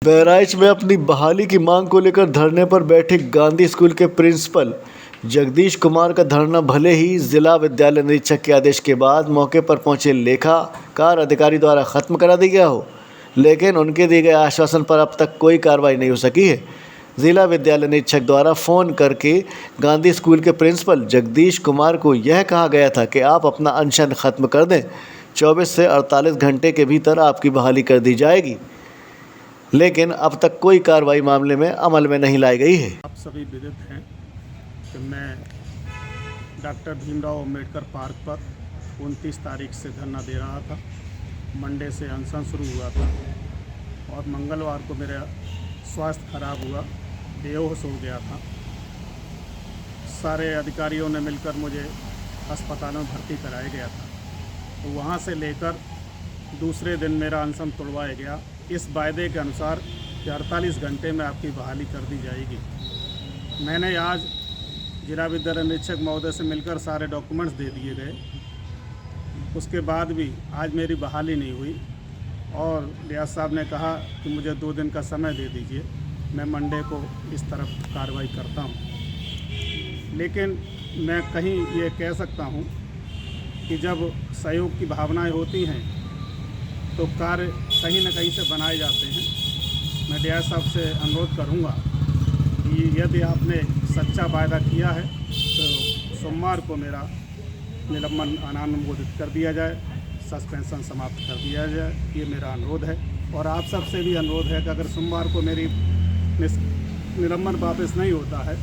बहराइच में अपनी बहाली की मांग को लेकर धरने पर बैठे गांधी स्कूल के प्रिंसिपल जगदीश कुमार का धरना भले ही जिला विद्यालय निरीक्षक के आदेश के बाद मौके पर पहुंचे लेखाकार अधिकारी द्वारा खत्म करा दिया गया हो, लेकिन उनके दिए गए आश्वासन पर अब तक कोई कार्रवाई नहीं हो सकी है। जिला विद्यालय निरीक्षक द्वारा फ़ोन करके गांधी स्कूल के प्रिंसिपल जगदीश कुमार को यह कहा गया था कि आप अपना अनशन खत्म कर दें, 24 से 48 घंटे के भीतर आपकी बहाली कर दी जाएगी, लेकिन अब तक कोई कार्रवाई मामले में अमल में नहीं लाई गई है। आप सभी विदित हैं कि मैं डॉक्टर भीमराव अंबेडकर पार्क पर 29 तारीख से धरना दे रहा था। मंडे से अनशन शुरू हुआ था और मंगलवार को मेरा स्वास्थ्य खराब हुआ, बेहोश हो गया था। सारे अधिकारियों ने मिलकर मुझे अस्पताल में भर्ती कराया गया था। तो वहाँ से लेकर दूसरे दिन मेरा अनशन तोड़वाया गया इस वायदे के अनुसार कि 48 घंटे में आपकी बहाली कर दी जाएगी। मैंने आज जिला विद्यालय निरीक्षक महोदय से मिलकर सारे डॉक्यूमेंट्स दे दिए गए, उसके बाद भी आज मेरी बहाली नहीं हुई और रियाज साहब ने कहा कि मुझे 2 दिन का समय दे दीजिए, मैं मंडे को इस तरफ कार्रवाई करता हूँ। लेकिन मैं कहीं ये कह सकता हूँ कि जब सहयोग की भावनाएं होती हैं तो कार्य कहीं न कहीं से बनाए जाते हैं। मैं रियाज साहब से अनुरोध करूँगा कि यदि आपने सच्चा वायदा किया है तो सोमवार को मेरा निलंबन अनानुमोदित कर दिया जाए, सस्पेंशन समाप्त कर दिया जाए, ये मेरा अनुरोध है। और आप सबसे भी अनुरोध है कि अगर सोमवार को मेरी निलंबन वापस नहीं होता है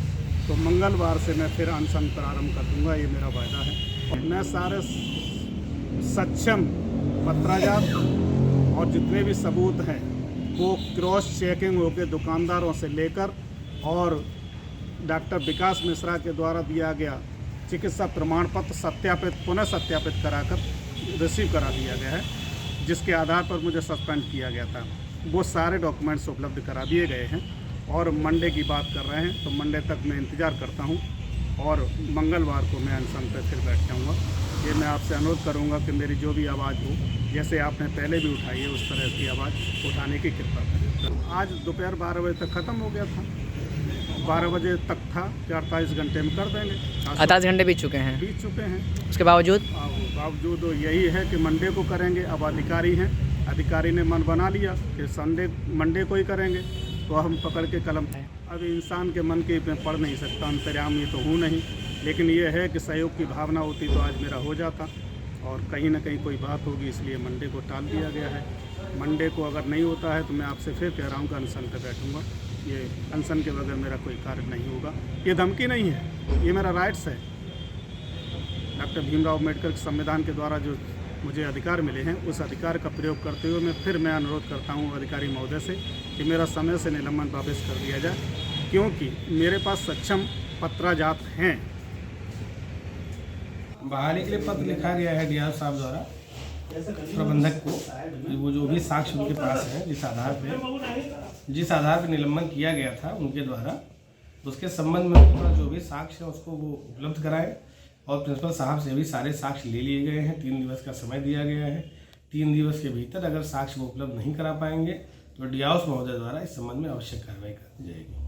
तो मंगलवार से मैं फिर अनशन प्रारंभ कर दूँगा, ये मेरा वायदा है। मैं सारे सक्षम पत्राजात और जितने भी सबूत हैं वो क्रॉस चेकिंग होकर दुकानदारों से लेकर और डॉक्टर विकास मिश्रा के द्वारा दिया गया चिकित्सा प्रमाण पत्र सत्यापित पुनः सत्यापित कराकर रिसीव करा दिया गया है, जिसके आधार पर मुझे सस्पेंड किया गया था। वो सारे डॉक्यूमेंट्स उपलब्ध करा दिए गए हैं और मंडे की बात कर रहे हैं तो मंडे तक मैं इंतज़ार करता हूं और मंगलवार को मैं अनशन पर फिर बैठ जाऊँगा। ये मैं आपसे अनुरोध करूँगा कि मेरी जो भी आवाज़ हो, जैसे आपने पहले भी उठाई है, उस तरह की आवाज़ उठाने की कृपा करें। आज दोपहर 12 बजे तक ख़त्म हो गया था, 12 बजे तक था कि 48 घंटे में कर देंगे। 48 घंटे बीत चुके हैं। उसके बावजूद यही है कि मंडे को करेंगे। अब अधिकारी हैं, अधिकारी ने मन बना लिया कि मंडे को ही करेंगे, तो हम पकड़ के कलम। अब इंसान के मन के मैं पढ़ नहीं सकता, अंतर्यामी तो हूँ नहीं, लेकिन ये है कि सहयोग की भावना होती तो आज मेरा हो जाता और कहीं ना कहीं कोई बात होगी, इसलिए मंडे को टाल दिया गया है। मंडे को अगर नहीं होता है तो मैं आपसे फिर कह रहा हूँ कि अनशन पर बैठूँगा। ये अनशन के बगैर मेरा कोई कार्य नहीं होगा। ये धमकी नहीं है, ये मेरा राइट्स है। डॉक्टर भीमराव अम्बेडकर के संविधान के द्वारा जो मुझे अधिकार मिले हैं, उस अधिकार का प्रयोग करते हुए मैं अनुरोध करता हूँ अधिकारी महोदय से कि मेरा समय से निलंबन वापस कर दिया जाए, क्योंकि मेरे पास सक्षम पत्राजात हैं। बहाली के लिए पत्र लिखा गया है रियाज साहब द्वारा प्रबंधक को, वो जो भी साक्ष्य उनके पास है, जिस आधार पर निलंबन किया गया था उनके द्वारा, उसके संबंध में उनके पास जो भी साक्ष्य है उसको वो उपलब्ध कराए और प्रिंसिपल साहब से भी सारे साक्ष्य ले लिए गए हैं। 3 दिवस का समय दिया गया है। 3 दिवस के भीतर अगर साक्ष्य वो उपलब्ध नहीं करा पाएंगे तो डी हाउस महोदय द्वारा इस संबंध में आवश्यक कार्रवाई की जाएगी।